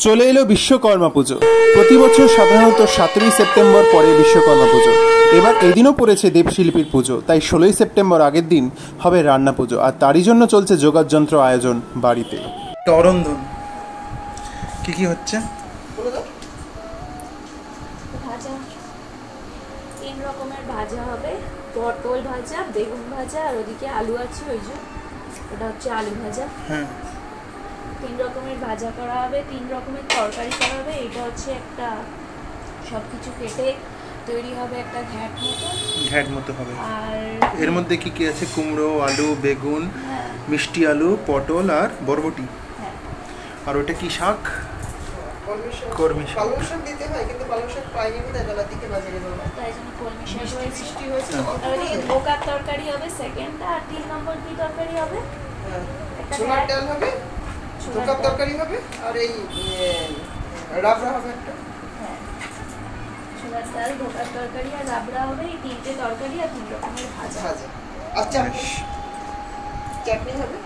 চলে এলো বিশ্বকর্মা পুজো। প্রতি বছর সাধারণত 17ই সেপ্টেম্বর পরে বিশ্বকর্মা পুজো। এবার এদিনও পড়েছে দেবশিল্পীর পুজো, তাই 16ই সেপ্টেম্বর আগের দিন হবে রান্না পুজো, আর তারই জন্য চলছে যোগাযন্ত্র আয়োজন বাড়িতে। অরন্ধন কি কি হচ্ছে? ভাজা, 3 রকমের ভাজা হবে, পটল ভাজা, বেগুন ভাজা, আর ওদিকে আলু আছে, ওই যে ওটা হচ্ছে আলু ভাজা। হ্যাঁ, 3 রকমের ভাজা করা হবে, 3 রকমের তরকারি করা হবে। এটা হচ্ছে একটা সবকিছু কেটে তৈরি হবে একটা ঘ্যাট মতো হবে। আর এর মধ্যে কি কি আছে? কুমড়ো, আলু, বেগুন, মিষ্টি আলু, পটল আর বরবটি। আর ওটা কি শাক? কলমি শাক। পালং শাক দিতে হয়, কিন্তু পালং শাক পাইনি, তাই বেলার দিকে বাজারে যাবো, তাই জন্য কলমি শাক সৃষ্টি হয়েছে। আর ওদিকে ধোকার তরকারি হবে সেকেন্ড, আর 3 নম্বর কি তরকারি হবে? ছোলার ডাল হবে, ধোকার তরকারি হবে, আর এই রাবড়া হবে একটা। ছোলার ডাল, ধোকার তরকারি আর রাবড়া হবে, এই 3টে তরকারি আর 3 রকমের ভাজা। আচ্ছা, চাটনি হবে।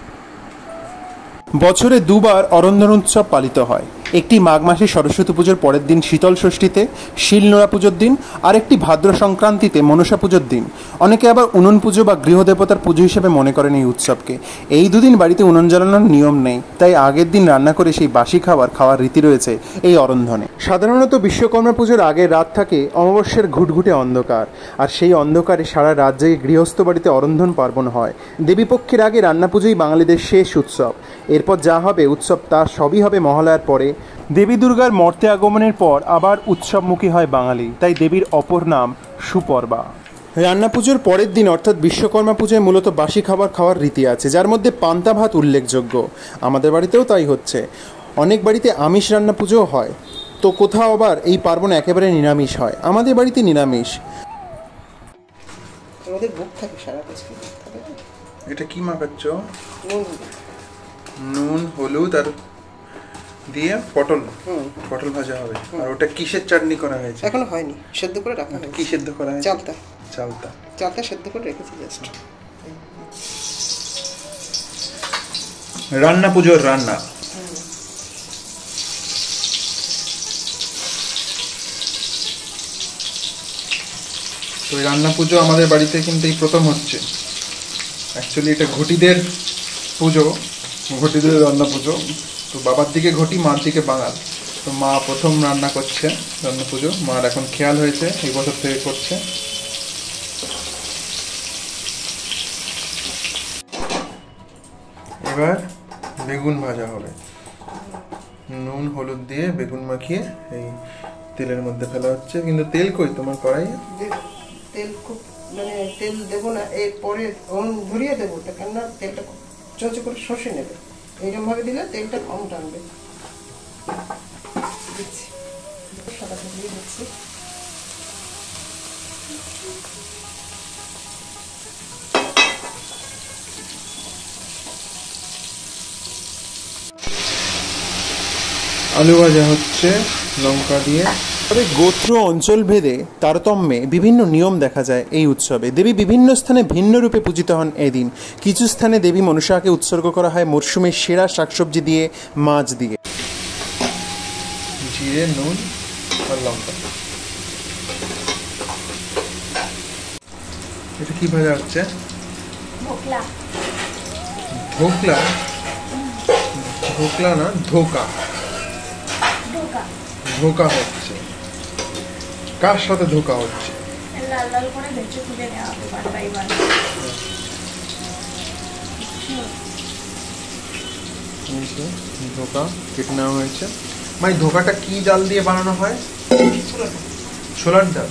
বছরে দুবার অরন্ধন উৎসব পালিত হয়। একটি মাঘ মাসে সরস্বতী পুজোর পরের দিন শীতল ষষ্ঠীতে শিলনোড়া পুজোর দিন, আর একটি ভাদ্র সংক্রান্তিতে মনসা পুজোর দিন। অনেকে আবার উনুন পুজো বা গৃহদেবতার পুজো হিসেবে মনে করেন এই উৎসবকে। এই দুদিন বাড়িতে উনুন জ্বালানোর নিয়ম নেই, তাই আগের দিন রান্না করে সেই বাসি খাওয়ার রীতি রয়েছে এই অরন্ধনে। সাধারণত বিশ্বকর্মা পুজোর আগের রাত থাকে অমাবস্যার ঘুটঘুটে অন্ধকার, আর সেই অন্ধকারে সারা রাত জেগে গৃহস্থ বাড়িতে অরন্ধন পার্বণ হয়। দেবীপক্ষের আগে রান্না পুজোই বাঙালিদের শেষ উৎসব। এরপর যা হবে উৎসব, তার সবই হবে মহালয়ার পরে। দেবী দুর্গার মর্তে আগমনের পর আবার উৎসবমুখী হয় বাঙালি, তাই দেবীর অপর নাম সুপর্বা। রান্না পুজোর পরের দিন অর্থাৎ বিশ্বকর্মা পুজোয় মূলত বাসি খাওয়ার রীতি আছে, যার মধ্যে পান্তা ভাত উল্লেখযোগ্য। আমাদের বাড়িতেও তাই হচ্ছে। অনেক বাড়িতে আমিষ রান্না পুজোও হয়, তো কোথাও আবার এই পার্বণ একেবারে নিরামিষ হয়। আমাদের বাড়িতে নিরামিষ। এটা কি মাখাচ্ছ? নুন, হলুদ আর দিয়ে পটল ভাজা হবে। আর ওটা কিসের চাটনি করা হয়েছে? এখনো হয়নি, সেদ্ধ করে রাখা হয়েছে। কি সেদ্ধ করা হয়েছে? চালতা সেদ্ধ করে রেখেছি জাস্ট। রান্না পুজোর রান্না। তো এই রান্না পুজো আমাদের বাড়িতে কিন্তু এই প্রথম হচ্ছে। অ্যাকচুয়ালি এটা ঘটিদের পুজো, ঘটিদের রান্না পুজো। তো বাবার দিকে ঘটি, মার দিকে বাঙাল। তো মা প্রথম রান্না করছে রান্না পুজো। মার এখন খেয়াল হয়েছে, এই বছর থেকে করছে। এবার বেগুন ভাজা হবে। নুন হলুদ দিয়ে বেগুন মাখিয়ে এই তেলের মধ্যে ফেলা হচ্ছে। কিন্তু তেল কই তোমার কড়াইয়ে? তেল খুব তেল দেবো না, এরপরে ধরিয়ে দেবো, কেননা তেলটা চলচে করে শসে নেবে। এইরকম ভাবে দিলে তেলটা কম টানবে। দিচ্ছি সাদা দিয়ে দিচ্ছি। আলু ভাজা হচ্ছে লঙ্কা দিয়ে। তবে গোত্র অঞ্চল ভেদে তারতম্যে বিভিন্ন নিয়ম দেখা যায় এই উৎসবে। দেবী বিভিন্ন স্থানে ভিন্ন রূপে পূজিত হন এদিন। কিছু স্থানে দেবী মনসাকে উৎসর্গ করা হয় মরশুমের সেরা শাকসবজি দিয়ে, মাছ দিয়ে। জিরে, নুন আর লঙ্কা। এটা কি ভাজা হচ্ছে? ধোকলা না, ধোকা হচ্ছে। কার সাথে ধোকা হচ্ছে? লাল লাল করে ভেজে তুলে নেওয়া হবে বার বাই বার। ধোকা কেটে নেওয়া হয়েছে। মানে ধোকাটা কি ডাল দিয়ে বানানো হয়? ছোলার ডাল।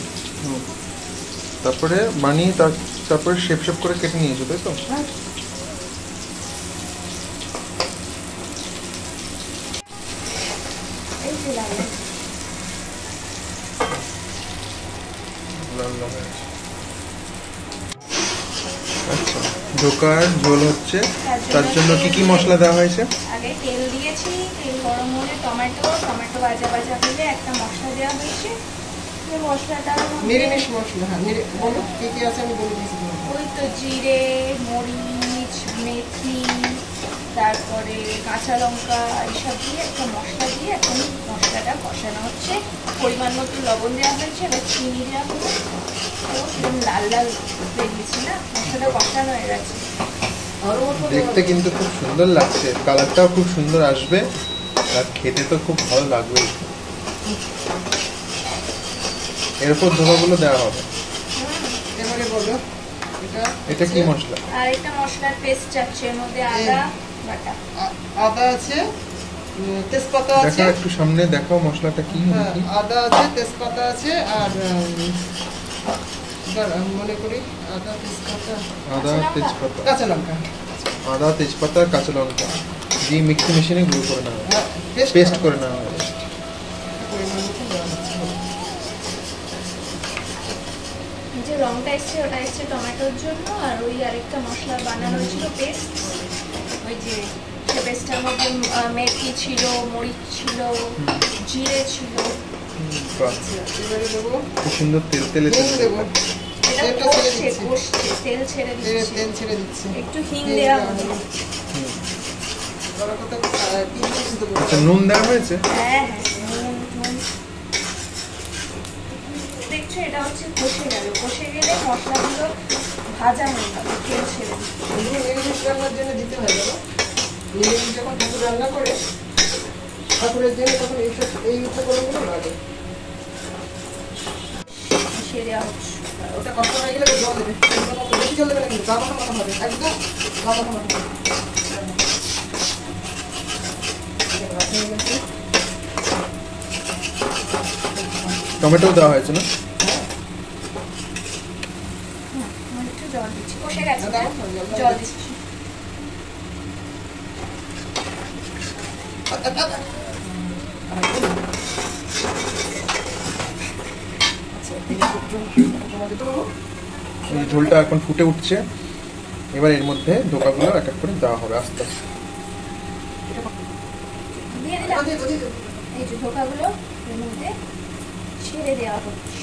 তারপরে বানিয়ে তারপরে শেপ করে কেটে নিয়েছো, তাই তো? আচ্ছা, ধোকার ঝোল হচ্ছে। তার জন্য কি কি মশলা দেওয়া হয়েছে? আগে তেল দিয়েছি, তেল গরম হলে টমেটো ভাজা হলে একটা মশলা দেওয়া হয়েছে। মশলাটা নিরামিষ মশলা। বলো কি কি আছে আমি বলে দিচ্ছি। ওই তো জিরে, মরিচ, মেথি, তারপরে কাঁচা লঙ্কা এইসব দিয়ে একটা মশলা দিয়ে এখন মশলাটা কষানো হচ্ছে। পরিমাণ মতো লবণ দেওয়া হয়েছে, এবার চিনি দেওয়া হবে। এরকম লাল লাল বেরিয়েছে না, মশলাটা কষানো হয়ে গেছে। দেখতে কিন্তু খুব সুন্দর লাগছে, কালারটাও খুব সুন্দর আসবে, আর খেতে তো খুব ভালো লাগবে। এরপর ধোকাগুলো দেওয়া হবে। এবারে বলো এটা কি মশলা? আর একটা মশলার পেস্ট যাচ্ছে, এর মধ্যে আদা বাটা, আদা আছে, তেজপাতা আছে। দেখো একটু সামনে দেখাও মশলাটা কি। আদা আছে, তেজপাতা আছে, আর মনে করি আদা তেজপাতা কাঁচা লঙ্কা, আদা তেজপাতা কাঁচা লঙ্কা দিয়ে মিক্সি মেশিনে গুঁড়ো করে নেওয়া হয়, পেস্ট করে নেওয়া হয়। যে রংটা এসছে ওটা এসছে টমেটোর জন্য, আর ওই আরেকটা মশলা বানানো ছিল পেস্ট, ওই যে সে পেস্টটার মধ্যে মেথি ছিল, মরিচ ছিল, জিরে ছিল। এবারে দেবো খুব সুন্দর তেল তেলে দেবো, এটা কষছে, তেল ছেড়ে দিচ্ছে। একটু হিং দেওয়া হবে। আচ্ছা, নুন দেওয়া হয়েছে? হ্যাঁ, নুন। দেখছো, এটা হচ্ছে কষে গেলে মশলাগুলো ভাজা হয়ে যাবে, তেল ছেড়ে নিরামিষ রান্নার জন্য দিতে হয় বাবা। নিরামিষ যখন ঠাকুর রান্না করে ঠাকুরের জন্য, তখন এই উপকরণগুলো লাগে। মিশিয়ে দেওয়া হচ্ছে। ওটা কষ্ট হয়ে গেলে জল দেবে, বেশি জল দেবে না, কিন্তু গামাখা মাখা হবে, একদম গামাখা মাখা হবে। টমেটো দেওয়া হয়েছে না? একটু জল দিচ্ছি, কষে গেছে, জল দিচ্ছি। এই ঝোলটা এখন ফুটে উঠছে, এবার এর মধ্যে ধোকাগুলো এক এক করে দেওয়া হবে আস্তে আস্তে। দিয়ে দিলাম এই যে ধোকাগুলো এর মধ্যে ছেড়ে দেওয়া হচ্ছে।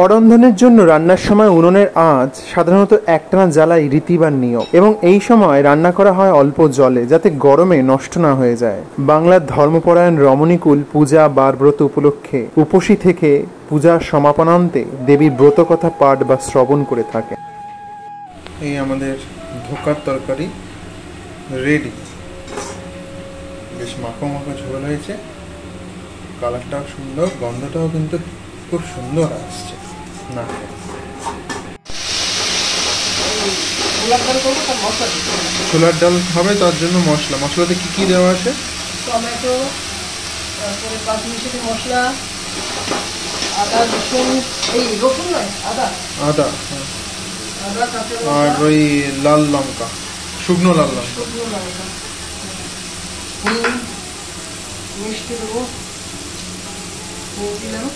অরন্ধনের জন্য রান্নার সময় উনুনের আঁচ সাধারণত একটানা জ্বালাই রীতিবান নিয়ম, এবং এই সময় রান্না করা হয় অল্প জলে, যাতে গরমে নষ্ট না হয়ে যায়। বাংলার ধর্মপরায়ণ রমণীকুল পূজা বার ব্রত উপলক্ষে উপসী থেকে পূজার সমাপনান্তে দেবীর ব্রত কথা পাঠ বা শ্রবণ করে থাকে। এই আমাদের ধোকার তরকারি রেডি। বেশ মাখো মাখো ঝোল হয়েছে, কালারটাও সুন্দর, গন্ধটাও কিন্তু খুব সুন্দর আসছে। না, ছোলার ডাল হবে, তার জন্য মশলাতে কি কি দেওয়া আছে? টমেটো, তারপরে পাঁচমিশালি মশলা, আদা রসুন, রসুন নয় আদা, আদা, কাঁচা আর ওই লাল লঙ্কা, শুকনো লাল লঙ্কা, মিষ্টি দেবো, দিলাম,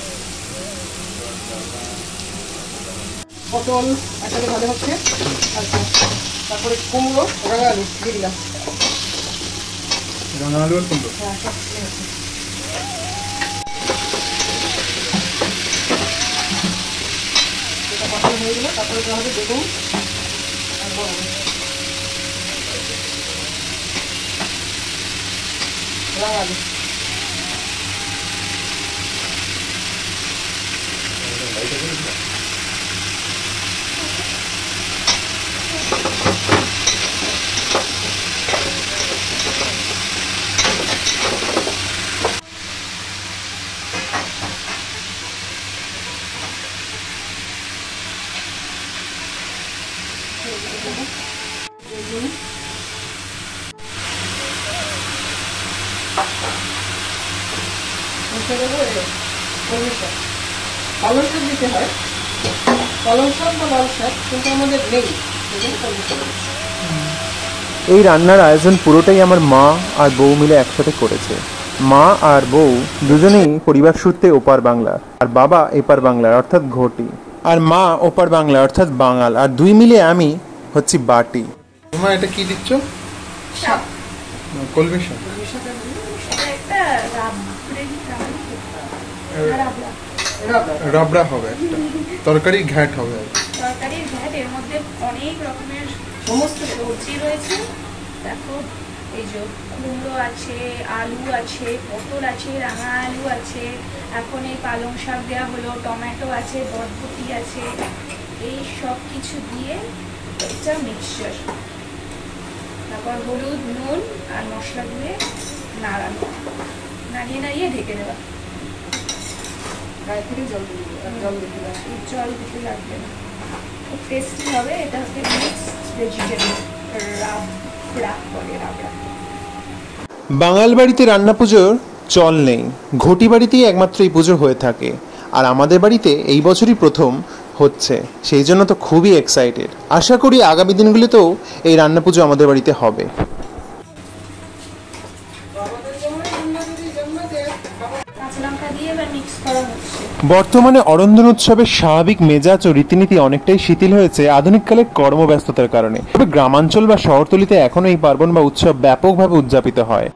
পটল একসাথে ভালো হচ্ছে। আচ্ছা, তারপরে কুমড়ো, রাঙা আলু দিয়ে দিলাম। রাঙা আলু আর কুমড়ো। হ্যাঁ, সব ঠিক আছে। এটা কষানো হয়ে গেলে তারপরে দেওয়া হবে বেগুন আর বড় রাঙা আলু। পালং শাক দিতে হয়, পালং শাক বা লাল শাক, কিন্তু আমাদের নেই। এই রান্নার আয়োজন পুরোটাই আমার মা আর বউ মিলে একসাথে করেছে। মা আর বউ দুজনেই পরিবার সূত্রে ওপার বাংলা, আর বাবা এপার বাংলার অর্থাৎ ঘটি, আর মা ওপার বাংলা অর্থাৎ বাঙাল, আর দুই মিলে আমি হচ্ছি বাটি। তোমার এটা কি দিচ্ছ? শাক, কলমি শাক। একটা রাবড়া হবে, একটা তরকারির ঘ্যাট হবে। তরকারির ঘ্যাট, এর মধ্যে অনেক রকমের সমস্ত সবজি রয়েছে। দেখো এই যে কুমড়ো আছে, আলু আছে, পটল আছে, রাঙা আলু আছে, এখন এই পালং শাক দেওয়া হলো, টমেটো আছে, বরবটি আছে, এই সব কিছু দিয়ে একটা মিক্সচার। তারপর হলুদ, নুন আর মশলা দিয়ে নাড়ানো, নাড়িয়ে ঢেকে দেওয়া। গায়ে থেকে জল দিয়ে দিবে, আর জল দিতে লাগবে। জল দিতে লাগবে না, খুব টেস্টি হবে। এটা হচ্ছে মিক্সড ভেজিটেবল রাবড়া বলে, রাবড়া। বাঙাল বাড়িতে রান্না পুজোর চল নেই, ঘটি বাড়িতেই একমাত্র এই পুজো হয়ে থাকে। আর আমাদের বাড়িতে এই বছরই প্রথম হচ্ছে, সেই জন্য তো খুবই এক্সাইটেড। আশা করি আগামী দিনগুলিতেও এই রান্না পুজো আমাদের বাড়িতে হবে। কাঁচা লঙ্কা দিয়ে এবার মিক্স করা হচ্ছে। বর্তমানে অরন্ধন উৎসবের স্বাভাবিক মেজাজ ও রীতিনীতি অনেকটাই শিথিল হয়েছে আধুনিককালের কর্মব্যস্ততার কারণে। তবে গ্রামাঞ্চল বা শহরতলিতে এখনও এই পার্বণ বা উৎসব ব্যাপকভাবে উদযাপিত হয়।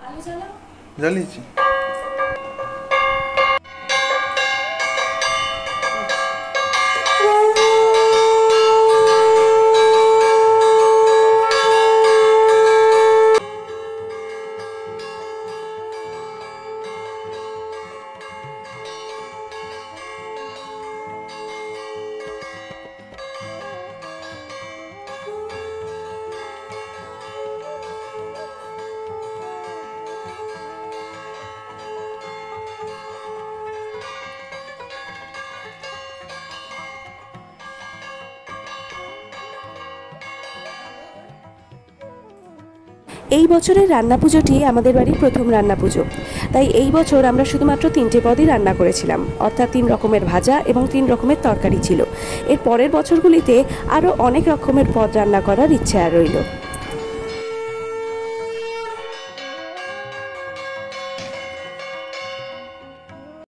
আলু জ্বালাও। জ্বালিয়েছি। এই বছরের রান্না পুজোটি আমাদের বাড়ির প্রথম রান্না পুজো, তাই এই বছর আমরা শুধুমাত্র 3টে পদই রান্না করেছিলাম, অর্থাৎ 3 রকমের ভাজা এবং 3 রকমের তরকারি ছিল। এর পরের বছরগুলিতে আরও অনেক রকমের পদ রান্না করার ইচ্ছা রইল।